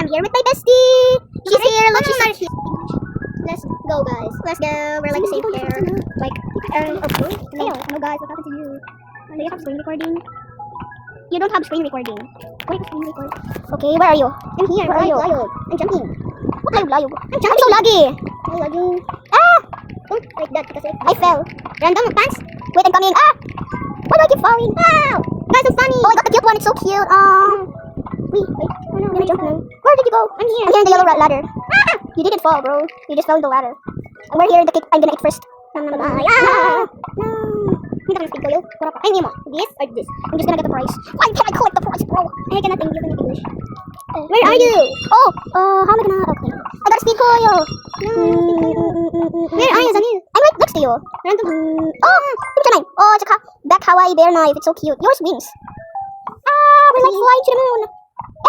I'm here with my bestie. She's here. Look, she's here. Let's go, guys. Let's go. We're like the same hair. Like, okay. No, guys, what happened to you? Do you have screen recording? You don't have screen recording. Wait, screen record. Okay, where are you? I'm here. Where are you? I'm jumping. What layog? I'm jumping so laggy. I'm lagging. Ah! Don't like that because I fell. Random pants. Wait, I'm coming. Ah! Why do I keep falling? Wow! That's so funny. Oh, I got the cute one. It's so cute. Wait. Oh no, let me jump now. Where did you go? I'm here. I'm here in the yellow ladder. Ah! You didn't fall, bro. You just fell in the ladder. And we're here in the cake. I'm gonna eat first. No. Hindi ka speak ko yun. Ay, hindi mo. This or this? I'm just gonna get the prize. Why can't I collect the prize, bro? I cannot think in English. Where are you? Oh, how am I gonna... Okay. I gotta speak ko yo. Where are you, Zanil? I'm right next to you. Random. Oh, look at mine. Oh, it's a that kawaii bear knife. It's so cute. Yours wings. Ah, we're like flying to the moon.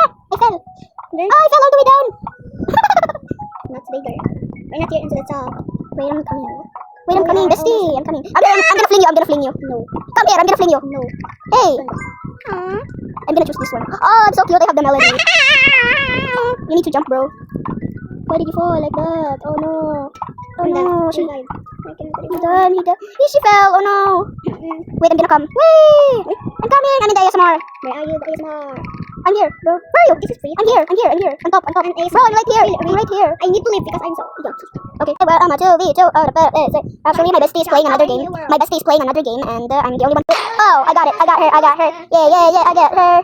Ah, I fell. Oh, I fell all the way down. That's bigger. We're not here into the top. Wait, I'm coming. Wait, I'm coming, bestie. I'm coming. I'm gonna fling you. I'm gonna fling you. No. Come here. I'm gonna fling you. No. Hey. I'm gonna choose this one. Oh, it's so cute. I have the melody. You need to jump, bro. Why did you fall like that? Oh no. Oh no. She died. He done. She fell. Oh no. Wait, I'm gonna come. Wait. I'm coming. I'm in the ASMR. Where are you? The ASMR. I'm here, bro. Where are you? This is free. I'm here. On top. Bro, I'm right here. I'm right here. I need to leave because I'm so yucky. Okay. Well, I'm a 2v2. Actually, my bestie is playing another game. And I'm the only one. Oh, I got it. I got her. Yeah. I got her.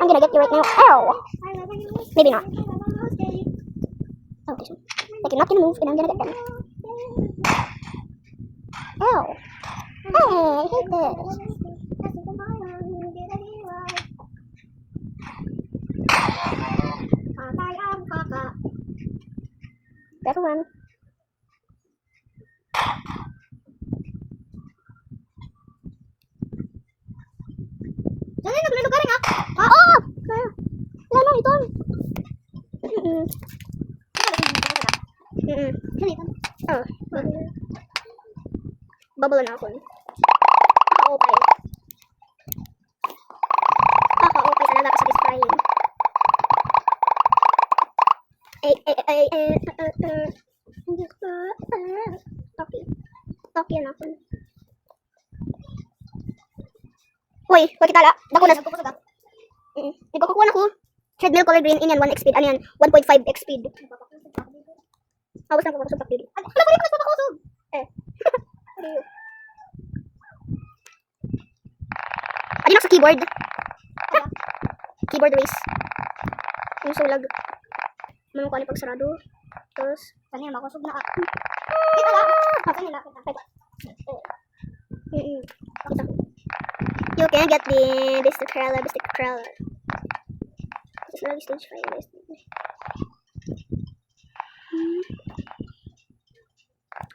I'm gonna get you right now. Ow. Maybe not. Oh, this one. Like, you're not gonna move, and I'm gonna get them. Ow. Hey, I hate this. Everyone. Jangan nak garing ah. Oh. Lalo ito. Oh. Bubble na ako. Kakaopay. Kakaopay talaga kasatisfying. Toki na ako. Uy, wag kitala. Dako na. Nagkukuha na ko. Treadmill color green in yan 1 x speed. Ano yan? 1.5 x speed. Awas na ko kusog takpili. Wala ko rin mas pakusog. Adi na sa keyboard. Keyboard race. Yung sulag. Mga ko ano pag sarado. Tapos, kanina makusog na ako. Kita lang. Kanina kita. You can get the Krella. Just lagi stage 5 guys.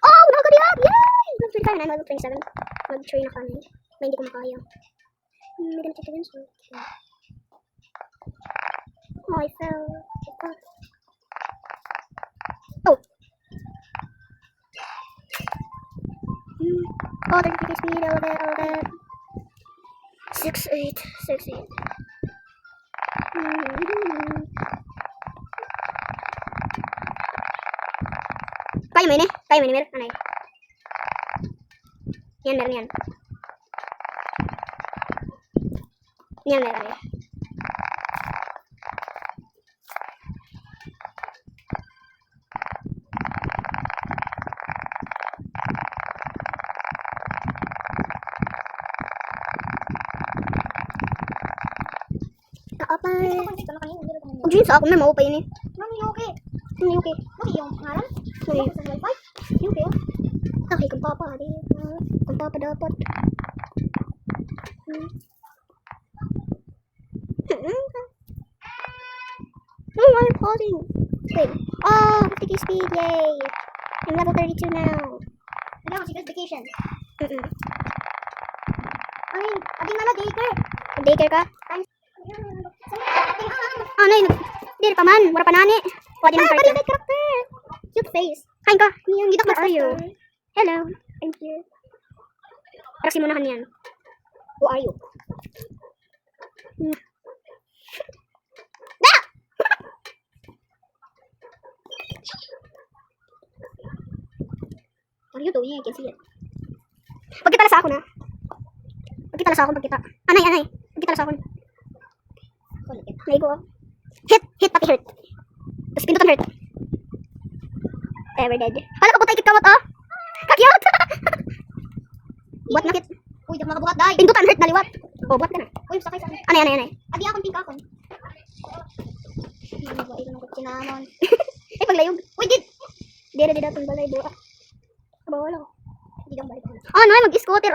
Oh, nagkadiyan! Yay! Level 25 na, level 27. Mag-train na kami. May hindi ko makaya. May ganito din so. Oh, I fell. Oh! Oh, 30 speed, all of that. 6-8. Kaya mo ini, Mer? Anay. Yan, meron yan. Yan, meron yan. Jeans ako, may mau pa yun eh. Mami, okay. Okay yung pangalan? Okay. Okay, kung papa dapat. I'm holding. Wait. Oh, 50k speed, yay. I'm level 32 now. Now, she does vacation. Ay, ating na daycare. Daycare ka? Ano yun? Hindi pa man. Wala pa nani. Pwede ng character. Cute face. Kain ka. Yung gitak for you. Hello. I'm here. Para simunahan yan. Who are you? For you though, yeah, you can see it. Pagkita lang sa ako na. Pagkita lang sa ako, pagkita. Anay. Pagkita lang sa ako. Naigo. Hit, pati hurt. Tapos pindutan hurt. Ever dead. Hala, kaputay kit kamot, oh. Kakyot. Buat na kit. Uy, dak makabuhat, day. Pindutan hurt, naliwat. Oh, buat ka na. Uy, sakay. Anay. Adi akong pink akon. Ay, ganun ko sinamon. Ay, paglayog. Uy, did. Dira atong balay, buha. Bawal ako. Hindi lang balik. Nay, mag-scooter,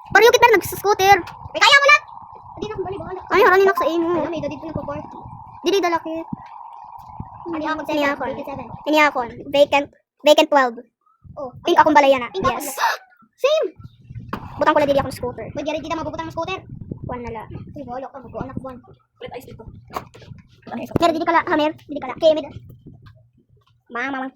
Pareho kita nag-scooter. Ay, kaya mo na. Adi na akong balay, bawal. Ay, haranin ako sa imo. Ay, may dadid ko yung pa-park. Didi dalaki. Iniakon. Vacant 12. Oh, pink akong balaya na. Yes. Same. Butang ko lang dili akong scooter. Pwede rin dito mabubutang ng scooter. Kuan na la. Uy, bolok ka buko anak buwan. Flip ice dito. Mer dili kala, hamer, dili kala. Kay med. Mang.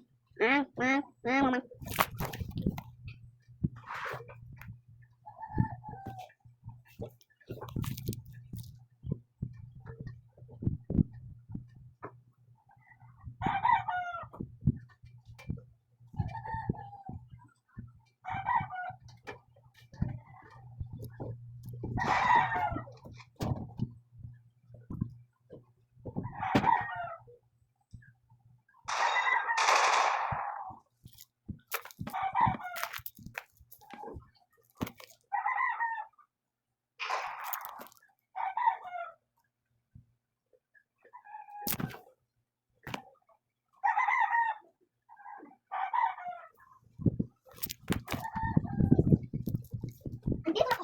Andito ako.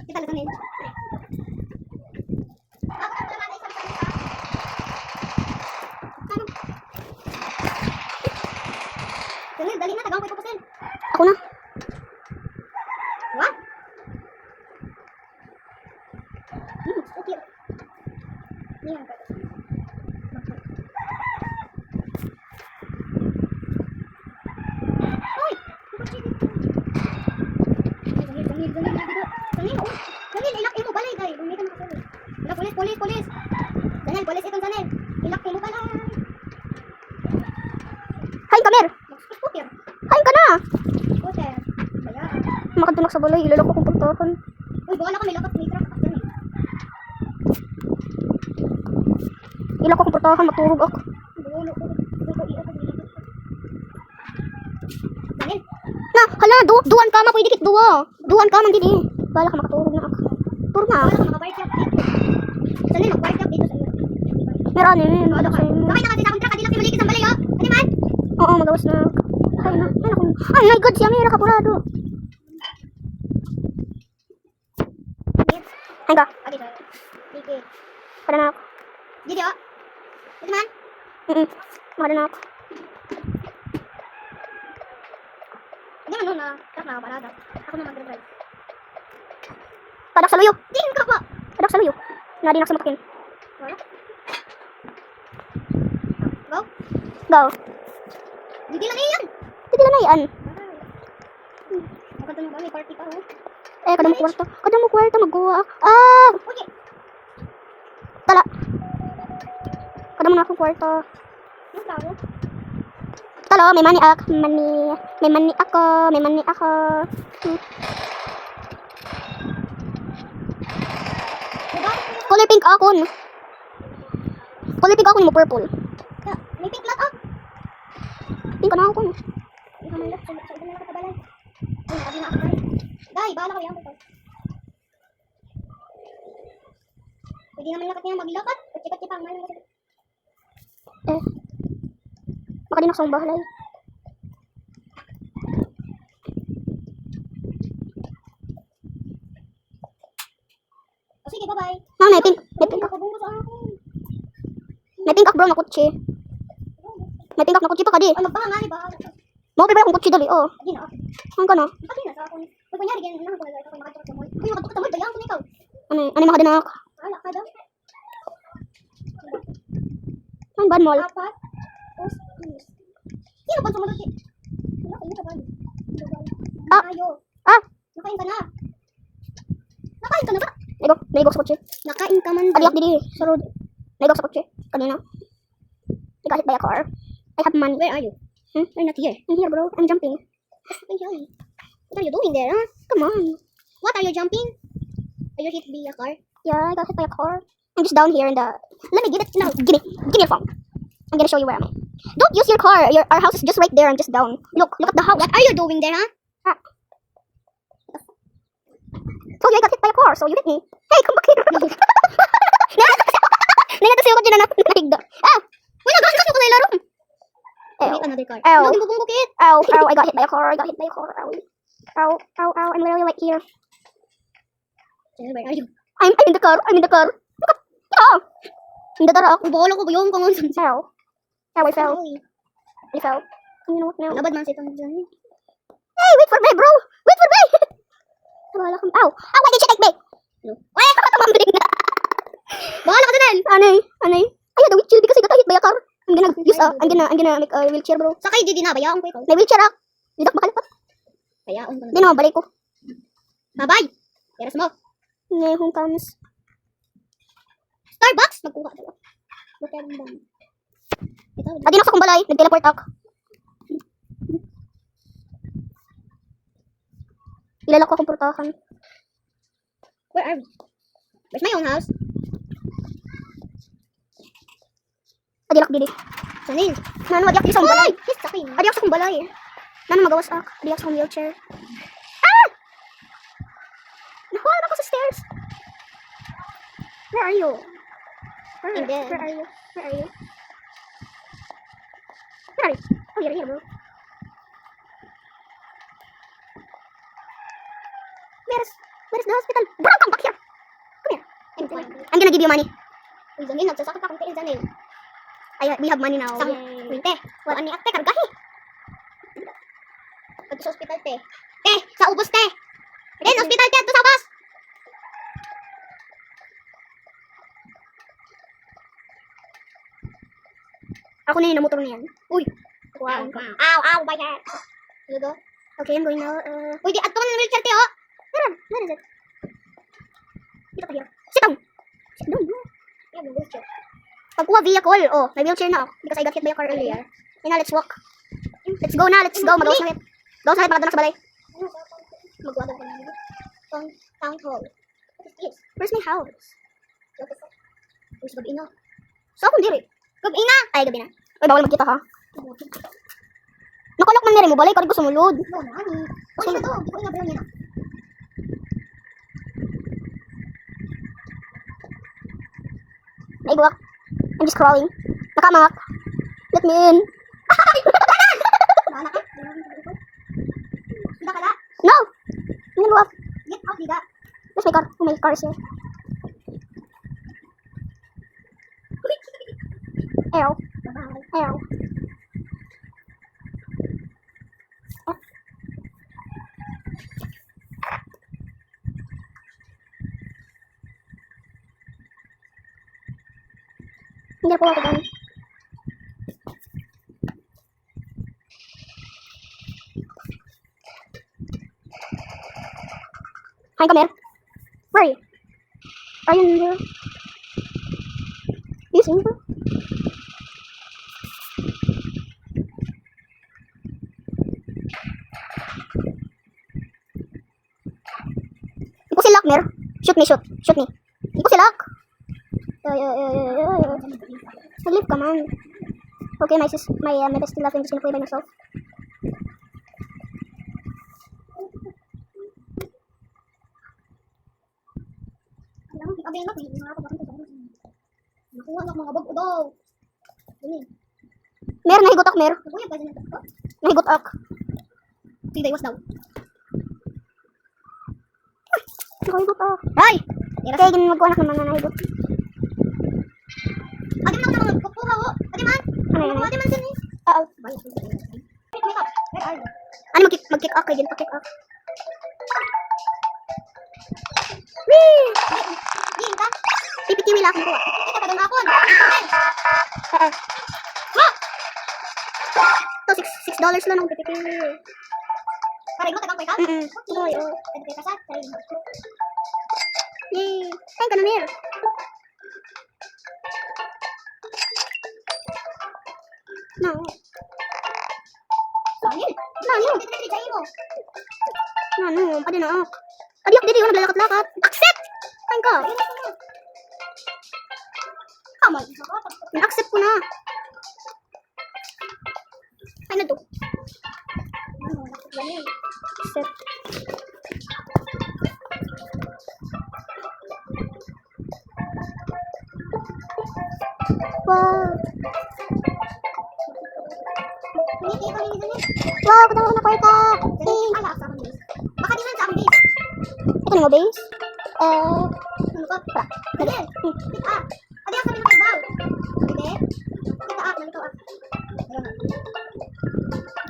Kita lang kanina. Dali na, tagang ko itukusin. Ako na. What? Okay. Yan. Hoy! Daniel, ilak mo balay, guys. Lumitan mo kasi. Police. Daniel, police itong Daniel. Ilak mo balay. Hain ka, Mer. Hain ka na. Makatunak sa balay, ilalok ko kung pagtakan. Uy, bawala ka, may lakas, may truck. Ilak ko kung pagtakan, maturog ako. Na, hala, duwan ka, pwede kit duwa. Duwan ka, man dili. Bala ka, makaturog na ako. Turog na. Bala ka, makapark dito. Sanay, mag-park dito sa iyo. Meron yun, ano sa iyo. Bakit nakati sa akong truck, adilak yung maligis ang balay, oh? Ano man? Oo, magawas na. Ay my God, siya may nakapurado. Ay ka. Sige. Pada na ako. Didi, oh. Didi man? Pada na ako. Hindi man nun, truck na ako parada. Ako na mag-drive. Padak sa luyo. Tingin ka pa. Padak sa luyo. Nadinak sa matakin. Wala. Go. Didi lang yan. Kadang mo party pa, oh. Kadang mo kwarto magguwa. Okay. Tala. Kadang mo na akong kwarto. Tala, may money ako. May money ako. Color pink ako. Color pink ako, mo purple. May pink lang ako. Pink ka na ako. Day, bahala ko yan. Pwede naman lakat niya maglakad. Pagkipat-kipat ang malam. Baka din ako sa bahalay. Sige, bye-bye. May pink. May pink ako bro na kutsi. May pink ako na kutsi pa ka di. Magpahangali ba? Mau pa akong kutsi dali, oh. Hindi na. Ang ka na? Pati na sa akong. Pag kunyari, ganyan na ako nakatukot sa mall. Uy, nakatukot sa mall, bayang ko na ikaw. Ano makadinak? Wala ka daw. Ang ban mall? Apat. Sino ba sumunod? Nakain ka ba? Ayo. Nakain ka na. Nakain ka na ba? Naibok sa kutsi. Nakain ka man. Adiak didi, sa road. Naibok sa kutsi. Kanina. Kahit by a car. I have money. Where are you? You're not here. I'm here, bro. I'm jumping. Enjoy. What are you doing there, huh? Come on. What are you jumping? Are you hit by a car? Yeah, I got hit by a car. I'm just down here in the... Let me get it. No, give me your phone. I'm gonna show you where I'm at. Don't use your car. Our house is just right there. I'm just down. Look at the house. What are you doing there, huh? Ah. Told you I got hit by a car, so you hit me. Hey, come back here. Nangatasiyo ko dyan na nahigda. Ah! Uy, nagasgas mo ko na ilaro. Hit another car. Ow. Lugin mo bukit. Ow, I got hit by a car. Ow. I'm literally right here. Where are you? I'm in the car. Look at... Yeah! Hindi dara ako. Bolo ko ba yung kung saan sa'yo? Ow, I fell. You know what now? Nabad man sa itong dyan. Hey, wait for me, bro! Wait for me! Wala kang... Ow! Why did you take me? Why? Tumambling na! Bahala ka dyan! Anay? I had a wheelchair because I got hit by a car. I'm gonna make a wheelchair, bro. Sakay, di na. Bayaan ko ikaw. May wheelchair ako. Hindi ako makalipat. Bayaan ko na. Hindi naman, balik ko. Bye-bye! Yeras mo. Ngayon kung comes. Starbucks! Magkuha dala. Adi na sa kong balay. Nag-teleport ako. Ilalak ko akong portahan. Where are we? Where's my own house? Adilak dili. Sanin. Nano adiak sa balay. Adiak sa kong balay. Nano magawas ak. Adiak sa wheelchair. Ah! Nakuha ako sa stairs. Where are you? Where are you? Oh, you're here, bro. Where's the hospital? Bro, come back here. Come here. I'm gonna give you money. Zanin, nagsasakit akong kail, Zanin. We have money now. Wait, wala ni ate, kargahi. Pag sa hospital, te. Te, sa ubos, te. Ren, hospital, te, ito sa ubos. Ako na yun, ang motor na yan. Uy. Wow. Ow, my head. Here you go. Okay, I'm going now. Uy, di, ato ka na ng wheelchair, te, oh. Where is it? Dito ka here. Sit down. Yeah, my wheelchair. Pagkuha vehicle, oh, may wheelchair na, because I got hit by a car earlier. Okay, now let's walk. Let's go na, magawas na hit. Gawas na hit, maganda na sa balay. Magkuha daw ka na. Town hall. What is this? Where's my house? Where's gabi na? So, akong diri. Gabi na! Ay, gabi na. Ay, bawal magkita ha. Nakalak man na rin mo, balay, karag ko sumulod. No, nani. Uy, na to, di ko inabraw niya na. Ay, buwak. I'm just crawling. Nakamak. Let me in. No! I'm gonna go up. Get out, Lida. Where's my car? Oh, my car is here. Ew. Hindi po ako doon. Hi, come here. Where are you? Are you in here? You see me? Iko si Lock, Mer. Shoot me. Iko si Lock. Leave, come on. Okay, my bestie love, I'm just gonna play by myself. Mer, nahigot ak, Mer. Nahigot ak. Sige, iwas daw. Nahigot ak. Ay! Kaya ganun mag-anak ng mga nahigot. Adi man ako naman magkukuha ko. Adi man. Adi man sini. Oo. Ano mag-kick off kayo din? Pa-kick off. Wee! Wee, ka? Pipikiwi lang ako. Ika ka doon ako. Ito, $6 lang ang pipikiwi. Parig mo, tagang ko ikaw? Oo. Pwede ka sa? Yay! Kain ka na, Mir. No. Ano? Ano? Adi na. Adi ako dito yung naglalakat-lakat. Accept! Kain ka. In-accept ko na. Ay na to. Accept. Wow. Wow, patang ko na kwarta. Baka di man sa aming base. Ito na mo base? Ano ka? Pra. Ganyan. Adi ako sabi ng kaibaw. Hindi? Kita nalito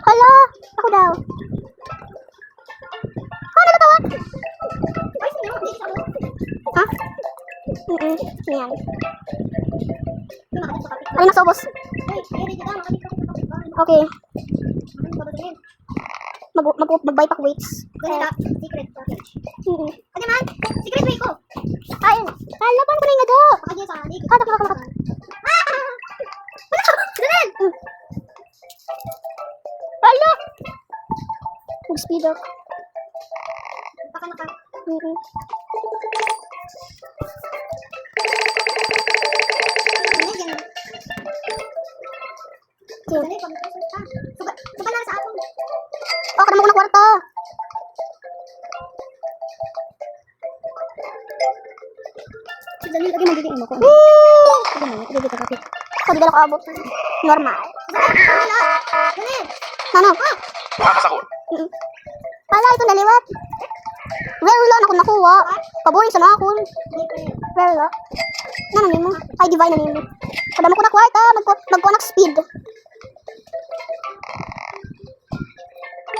Hala! Ako daw. Nagatawa? Ay, sige mo. Base ako. Ha? Yan. Ay, nasobos. Okay. Mag-buy pack weights. Secret package. Ano man? Secret way ko. Ay, laban ko na yung gado. Takot. Ganun! Hala! Mag-speed up. Baka naka. Kadamo ko ng kwarta. Dali lagi magiging mo ko. Dito kapit. Pag dala ko abot. Normal. Ano? Makakasahol. Hala, ito naliwat. Well, lang ako nakuha. Paboring sa mga kun. Well, lang. Ano mo? Ay, divine na nimo. Kadamo ko na kwarta. Magkuha ng speed.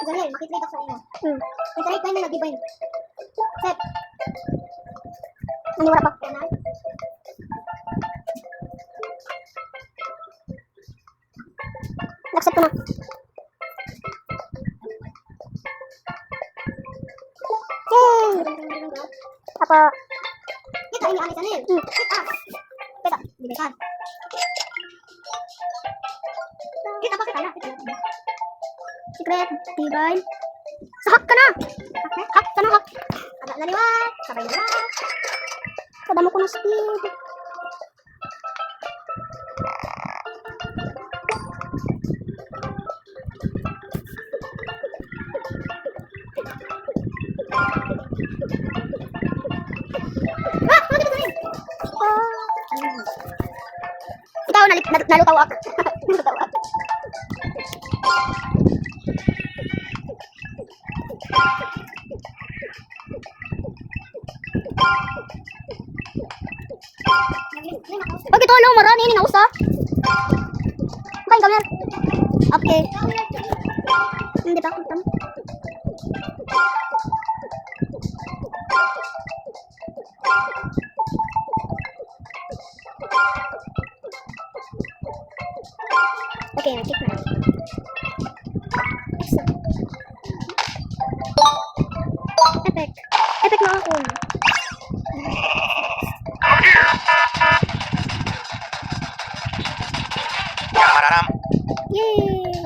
Dahil, makitry ka sa inyo. Itry ko na nag-divine. Set. Ano wala pa? Accept ko na. Yay! Apa? Kita ini aneh aneh. Kita. Dibekan. Kita pakai tanah. Secret, divine. Sahak ka na! Hak ka na, hak. Agak naliwat. Sabay na. Kadamo ko ng speed. Ikaw, nalutaw ako. Nalutaw ako. Okay, tolong marani ini na usa. Okay, come here. Okay. Hindi pa ako tam. Okay, nakik na. Epic na ako. Mararam. Yay!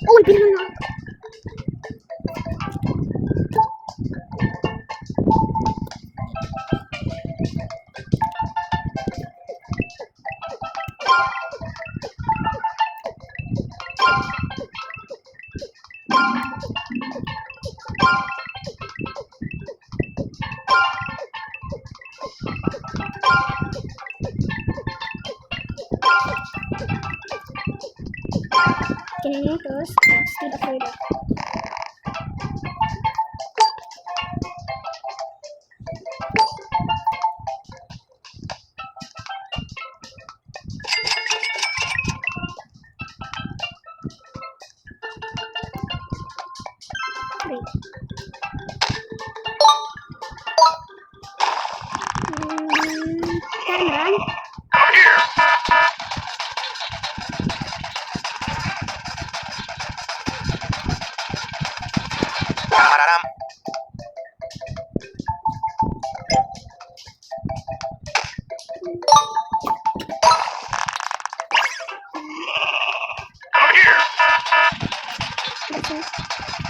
Oh, bilang na. Kinini, terus speed up further. Wait. Kanan. Mararam. watching.